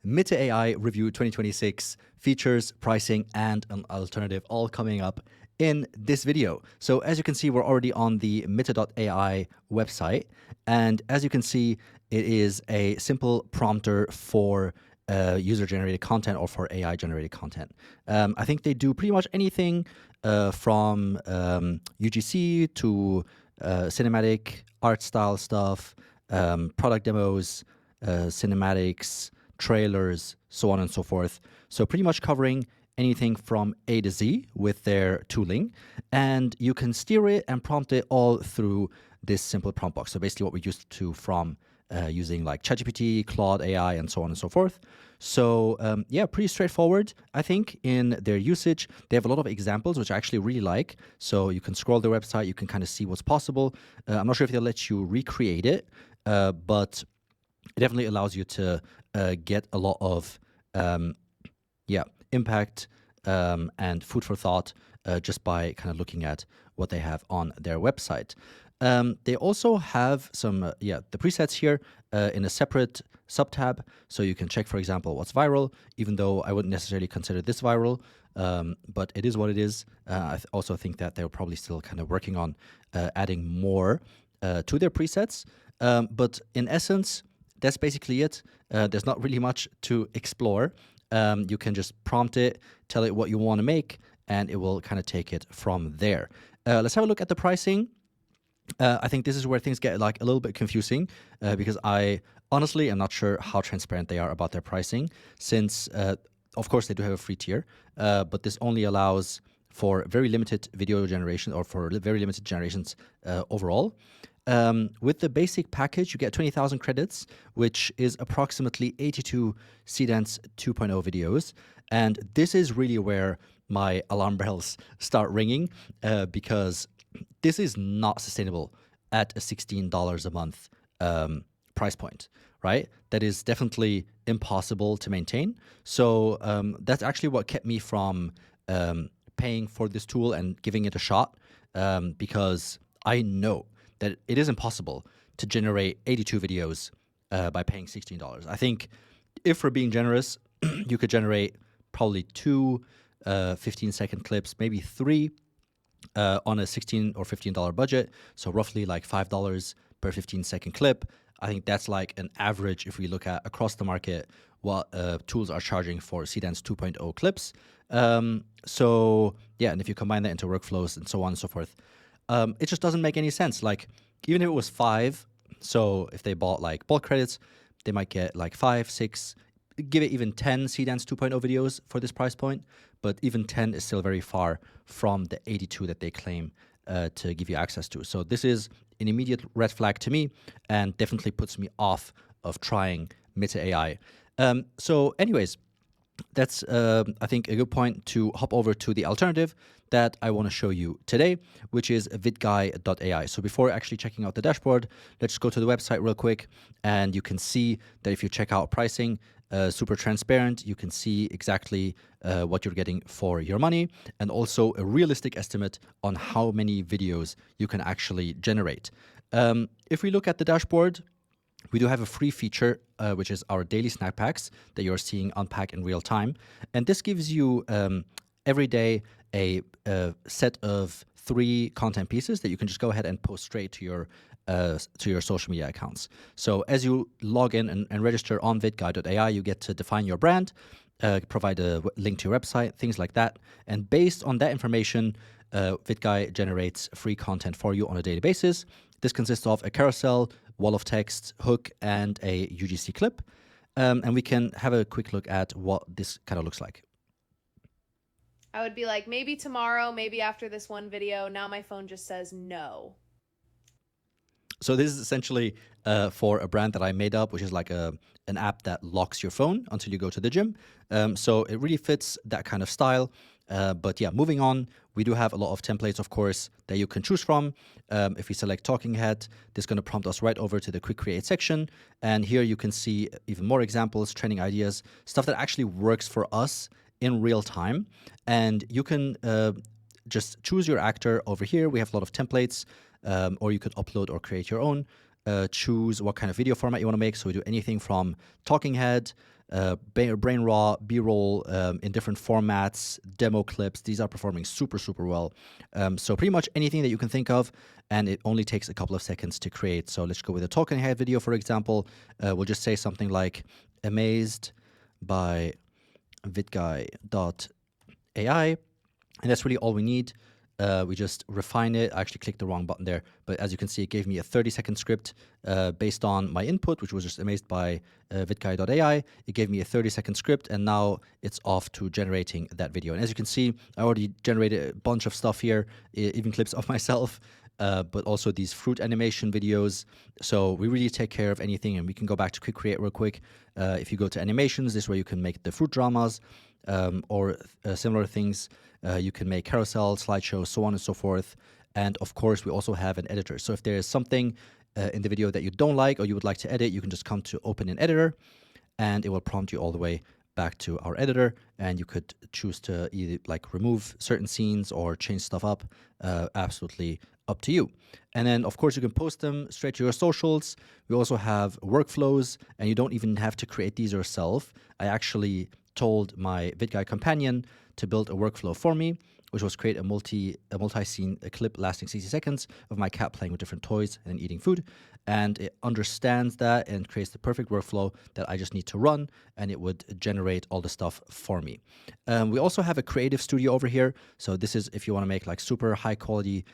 Mitte AI Review 2026 features, pricing, and an alternative all coming up in this video. So as you can see, we're already on the Mitte AI website. And as you can see, it is a simple prompter for user-generated content or for AI-generated content. I think they do pretty much anything from UGC to cinematic art style stuff, product demos, cinematics, trailers, so on and so forth. So pretty much covering anything from A to Z with their tooling. And you can steer it and prompt it all through this simple prompt box. So basically what we're used to from using like ChatGPT, Claude AI, and so on and so forth. So yeah, pretty straightforward, I think, in their usage. They have a lot of examples, which I actually really like. So you can scroll their website, you can kind of see what's possible. I'm not sure if they'll let you recreate it, but it definitely allows you to get a lot of impact and food for thought just by kind of looking at what they have on their website. They also have some, the presets here in a separate subtab. So you can check, for example, what's viral, even though I wouldn't necessarily consider this viral, but it is what it is. I also think that they're probably still kind of working on adding more to their presets. But in essence, that's basically it. There's not really much to explore. You can just prompt it, tell it what you want to make, and it will kind of take it from there. Let's have a look at the pricing. I think this is where things get like a little bit confusing because I honestly am not sure how transparent they are about their pricing, since of course they do have a free tier, but this only allows for very limited video generation or for very limited generations overall. With the basic package, you get 20,000 credits, which is approximately 82 Seedance 2.0 videos. And this is really where my alarm bells start ringing because this is not sustainable at a $16 a month price point, right? That is definitely impossible to maintain. So that's actually what kept me from paying for this tool and giving it a shot because I know that it is impossible to generate 82 videos by paying $16. I think if we're being generous, you could generate probably two 15-second clips, maybe three on a $16 or $15 budget. So roughly like $5 per 15-second clip. I think that's like an average if we look at across the market what tools are charging for Seedance 2.0 clips. So yeah, and if you combine that into workflows and so on and so forth, it just doesn't make any sense. Like even if it was 5, so if they bought like bulk credits, they might get like 5, 6, give it even 10 Seedance 2.0 videos for this price point. But even 10 is still very far from the 82 that they claim to give you access to. So this is an immediate red flag to me and definitely puts me off of trying Mitte AI. So anyways, that's, I think, a good point to hop over to the alternative that I want to show you today, which is VidGuy.ai. So before actually checking out the dashboard, let's go to the website real quick. And you can see that if you check out pricing, super transparent, you can see exactly what you're getting for your money, and also a realistic estimate on how many videos you can actually generate. If we look at the dashboard, we do have a free feature, which is our daily snack packs that you're seeing unpack in real time. And this gives you every day a set of 3 content pieces that you can just go ahead and post straight to your social media accounts. So as you log in and register on VidGuy.ai, you get to define your brand, provide a link to your website, things like that. And based on that information, VidGuy generates free content for you on a daily basis. This consists of a carousel, wall of text, hook, and a UGC clip. And we can have a quick look at what this kind of looks like. I would be like, maybe tomorrow, maybe after this one video. Now my phone just says no. So this is essentially for a brand that I made up, which is like an app that locks your phone until you go to the gym. So it really fits that kind of style. But yeah, moving on, we do have a lot of templates, of course, that you can choose from. If we select Talking Head, this is going to prompt us right over to the Quick Create section. And here you can see even more examples, training ideas, stuff that actually works for us in real time. And you can just choose your actor over here. We have a lot of templates, or you could upload or create your own. Choose what kind of video format you want to make. So we do anything from talking head, brain raw, B-roll in different formats, demo clips. These are performing super, super well. So pretty much anything that you can think of, and it only takes a couple of seconds to create. So let's go with a talking head video, for example. We'll just say something like amazed by VidGuy.ai, and that's really all we need. We just refine it. I actually clicked the wrong button there, but as you can see, it gave me a 30-second script based on my input, which was just amazed by VidGuy.ai. It gave me a 30-second script, and now it's off to generating that video. And as you can see, I already generated a bunch of stuff here, even clips of myself, but also these fruit animation videos. So we really take care of anything, and we can go back to Quick Create real quick. If you go to animations, this is where you can make the fruit dramas or similar things. You can make carousels, slideshows, so on and so forth. And of course, we also have an editor. So if there is something in the video that you don't like or you would like to edit, you can just come to open an editor, and it will prompt you all the way back to our editor, and you could choose to either like remove certain scenes or change stuff up. Absolutely up to you. And then of course you can post them straight to your socials. We also have workflows, and you don't even have to create these yourself. I actually told my VidGuy companion to build a workflow for me, which was create a multi-scene clip lasting 60 seconds of my cat playing with different toys and eating food. And it understands that and creates the perfect workflow that I just need to run, and it would generate all the stuff for me. We also have a creative studio over here. So this is if you want to make like super high quality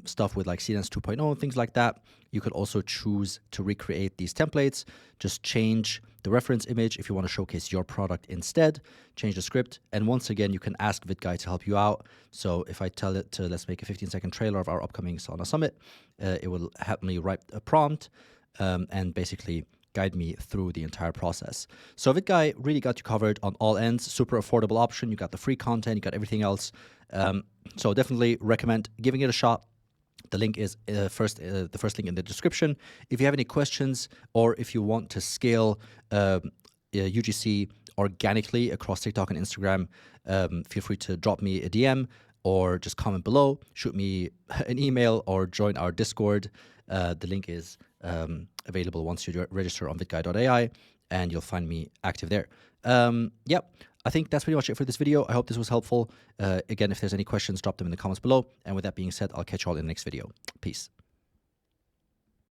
stuff with like CDance 2.0 and things like that. You could also choose to recreate these templates. Just change the reference image if you want to showcase your product instead. Change the script, and once again, you can ask VidGuy to help you out. So if I tell it to let's make a 15-second trailer of our upcoming Sauna Summit, it will help me write a prompt and basically guide me through the entire process. So VidGuy really got you covered on all ends. Super affordable option. You got the free content, you got everything else. So definitely recommend giving it a shot. The link is the first link in the description. If you have any questions, or if you want to scale UGC organically across TikTok and Instagram, feel free to drop me a DM or just comment below, shoot me an email, or join our Discord. The link is available once you register on vidguy.ai, and you'll find me active there. Yep. I think that's pretty much it for this video. I hope this was helpful. Again, if there's any questions, drop them in the comments below. And with that being said, I'll catch you all in the next video. Peace.